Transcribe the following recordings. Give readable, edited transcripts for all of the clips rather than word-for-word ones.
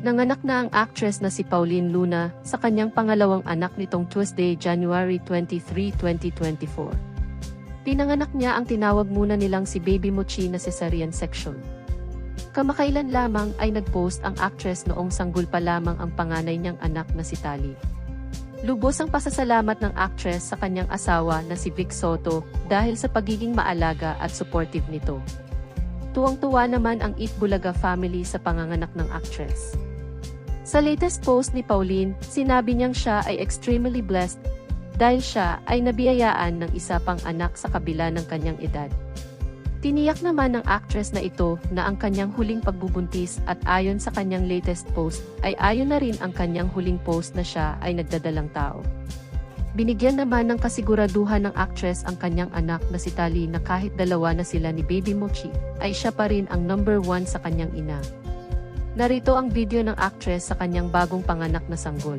Nanganak na ang actress na si Pauline Luna sa kanyang pangalawang anak nitong Tuesday, January 23, 2024. Pinanganak niya ang tinawag muna nilang si Baby Mochi na cesarean section. Kamakailan lamang ay nag-post ang actress noong sanggol pa lamang ang panganay niyang anak na si Tali. Lubos ang pasasalamat ng actress sa kanyang asawa na si Vic Soto dahil sa pagiging maalaga at supportive nito. Tuwang-tuwa naman ang Eat Bulaga family sa panganganak ng actress. Sa latest post ni Pauline, sinabi niyang siya ay extremely blessed dahil siya ay nabiyayaan ng isa pang anak sa kabila ng kanyang edad. Tiniyak naman ng actress na ito na ang kanyang huling pagbubuntis at ayon sa kanyang latest post ay ayon na rin ang kanyang huling post na siya ay nagdadalang tao. Binigyan naman ng kasiguraduhan ng actress ang kanyang anak na si Tali na kahit dalawa na sila ni Baby Mochi, ay siya pa rin ang number 1 sa kanyang ina. Narito ang video ng actress sa kanyang bagong panganak na sanggol.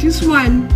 Just one.